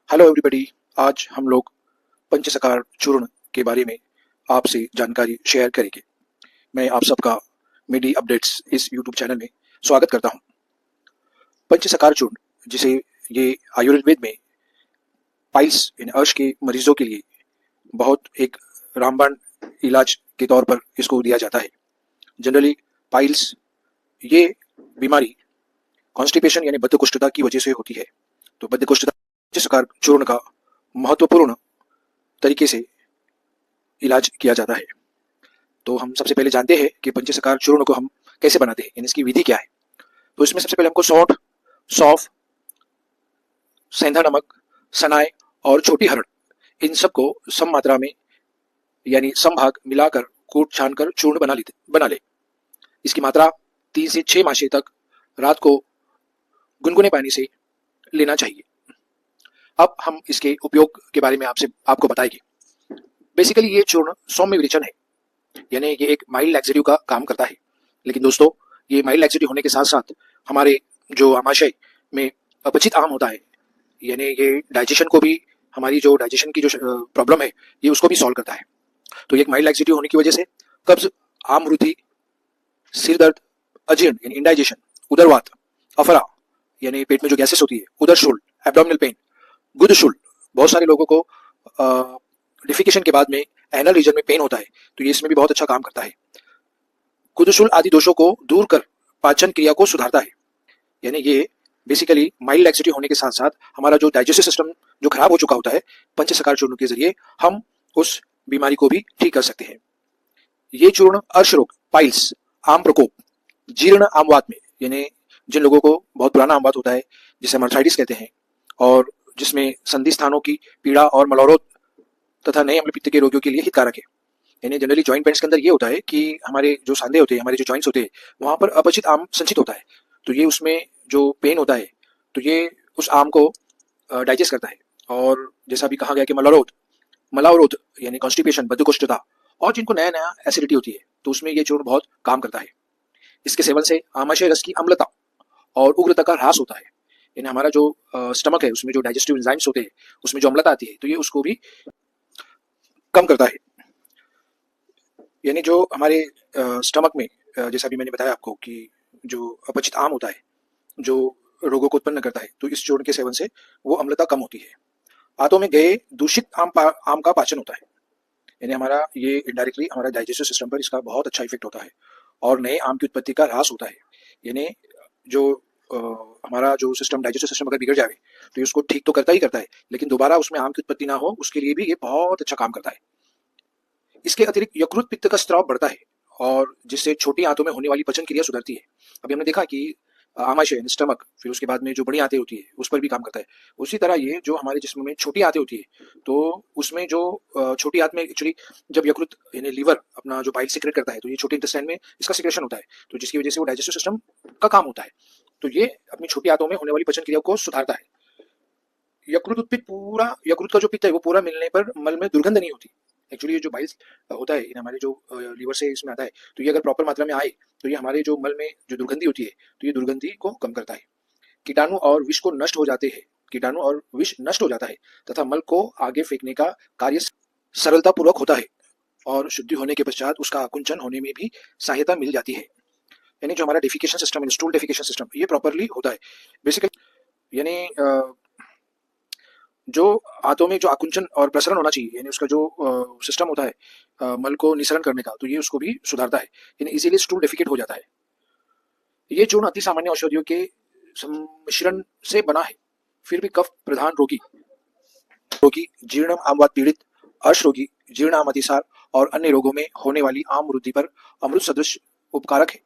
Hello everybody. आज हम लोग पंचसकार चूर्ण के बारे में आपसे जानकारी शेयर करेंगे। मैं आप सबका मेडी अपडेट्स इस यूट्यूब चैनल में स्वागत करता हूं। पंचसकार चूर्ण, जिसे ये आयुर्वेद में पाइल्स यानी अर्श के मरीजों के लिए बहुत एक रामबाण इलाज के तौर पर इसको दिया जाता है। जनरली पाइल्स ये बीमारी कॉन्स्टिपेशन यानी बद्धकोष्ठता की वजह से होती है। तो बद्धकोष्ठता पंचसकार चूर्ण का महत्वपूर्ण तरीके से इलाज किया जाता है। तो हम सबसे पहले जानते हैं कि पंचसकार चूर्ण को हम कैसे बनाते हैं, यानी इसकी विधि क्या है। तो इसमें सबसे पहले हमको सौंठ, सौंफ, सेंधा नमक, सनाई और छोटी हरड़, इन सबको सम मात्रा में यानी समभाग मिलाकर कूट छान कर चूर्ण बना ले। इसकी मात्रा 3 से 6 माशे तक रात को गुनगुने पानी से लेना चाहिए। अब हम इसके उपयोग के बारे में आपको बताएंगे। बेसिकली ये चूर्ण सौम्य विरेचन है, यानी ये एक माइल्ड लैक्सेटिव का काम करता है। लेकिन दोस्तों, ये माइल्ड लैक्सेटिव होने के साथ साथ हमारे जो आमाशय में अपचित आम होता है, यानी ये डाइजेशन को भी, हमारी जो डाइजेशन की जो प्रॉब्लम है, ये उसको भी सॉल्व करता है। तो ये एक माइल्ड लैक्सेटिव होने की वजह से कब्ज, आम वृद्धि, सिर दर्द, अजीर्ण यानी इंडाइजेशन, उदरवात, अफरा यानी पेट में जो गैसेस होती है, उदरशूल, एब्डोमिनल पेन, गुदशूल, बहुत सारे लोगों को डिफिकेशन के बाद में एनल रीजन में पेन होता है, तो ये इसमें भी बहुत अच्छा काम करता है। गुदशूल आदि दोषों को दूर कर पाचन क्रिया को सुधारता है। यानी ये बेसिकली माइल्ड लैक्सेटिव होने के साथ साथ हमारा जो डाइजेस्टिव सिस्टम जो खराब हो चुका होता है, पंचसकार चूर्ण के जरिए हम उस बीमारी को भी ठीक कर सकते हैं। ये चूर्ण अर्श रोग, पाइल्स, आम प्रकोप, जीर्ण आमवात में, यानी जिन लोगों को बहुत पुराना आमवात होता है, जिसे हम अर्थराइटिस कहते हैं, और जिसमें संधि स्थानों की पीड़ा और मलौरोध तथा नए अम्ल पित्त के रोगियों के लिए हितकारक है। यानी जनरली जॉइंट पेन्स के अंदर ये होता है कि हमारे जो सांधे होते हैं, हमारे जो जॉइंट्स होते हैं, वहां पर अपचित आम संचित होता है। तो ये उसमें जो पेन होता है, तो ये उस आम को डाइजेस्ट करता है। और जैसा भी कहा गया कि मलावरोध यानी कॉन्स्टिपेशन, बद्धकोष्ठता, और जिनको नया नया एसिडिटी होती है, तो उसमें ये चूर्ण बहुत काम करता है। इसके सेवन से आमाशय रस की अम्लता और उग्रता का ह्रास होता है। यानी हमारा जो स्टमक है, उसमें जो डाइजेस्टिव एंजाइम्स होते हैं, उसमें जो अम्लता आती है, तो ये उसको भी कम करता है। यानी जो हमारे स्टमक में, जैसा भी मैंने बताया आपको कि जो अपचित आम होता है, जो रोगों को उत्पन्न करता है, तो इस चूर्ण के सेवन से वो अम्लता कम होती है। आंतों में गए दूषित आम का पाचन होता है। यानी हमारा ये इनडायरेक्टली हमारा डाइजेस्टिव सिस्टम पर इसका बहुत अच्छा इफेक्ट होता है, और नए आम की उत्पत्ति का ह्रास होता है। यानी जो हमारा जो सिस्टम, डाइजेस्टिव सिस्टम अगर बिगड़ जाए, तो उसको ठीक तो करता ही करता है, लेकिन दोबारा उसमें आम की उत्पत्ति ना हो, उसके लिए भी ये बहुत अच्छा काम करता है। इसके अतिरिक्त यकृत पित्त का स्त्राव बढ़ता है, और जिससे छोटी आंतों में होने वाली पचन क्रिया सुधरती है। अभी हमने देखा कि आमाशय, स्टमक, फिर उसके बाद में जो बड़ी आंतें होती है, उस पर भी काम करता है। उसी तरह ये जो हमारे जिस्म में छोटी आंतें होती है, तो उसमें जो छोटी आंत में एक्चुअली जब यकृत यानी लीवर अपना जो बाइल सीक्रेट करता है, तो ये छोटे इंटेस्टाइन में इसका सीक्रेशन होता है, तो जिसकी वजह से वो डाइजेस्टिव सिस्टम का काम होता है। तो ये अपनी छोटी आंतों में होने वाली पचन क्रिया को सुधारता है। यकृत का जो पित्त है, वो पूरा मिलने पर मल में दुर्गंध नहीं होती। एक्चुअली ये जो बाइल्स होता है, हमारे जो लीवर से इसमें आता है, तो ये अगर प्रॉपर मात्रा में आए, तो ये हमारे जो मल में जो दुर्गंधी होती है, तो ये दुर्गंधी को कम करता है। कीटाणु और विष को नष्ट हो जाते हैं, कीटाणु और विष नष्ट हो जाता है, तथा मल को आगे फेंकने का कार्य सरलता पूर्वक होता है, और शुद्धि होने के पश्चात उसका आकुंचन होने में भी सहायता मिल जाती है। यानी जो हमारा defecation system, stool defecation system, ये प्रॉपरली होता है बेसिकली। यानी जो आंतों में जो आकुंचन और प्रसरण होना चाहिए, यानी उसका जो सिस्टम होता है मल को निसरण करने का, तो ये उसको भी सुधारता है, यानी इजीली स्टूल डेफिकेट हो जाता है। ये चूर्ण अति सामान्य औषधियों के सम्मिश्रण से बना है। फिर भी कफ प्रधान रोगी, जीर्ण आमवात पीड़ित, अर्श रोगी, जीर्ण आम अतिसार और अन्य रोगों में होने वाली आम वृद्धि पर अमृत सदृश उपकारक है।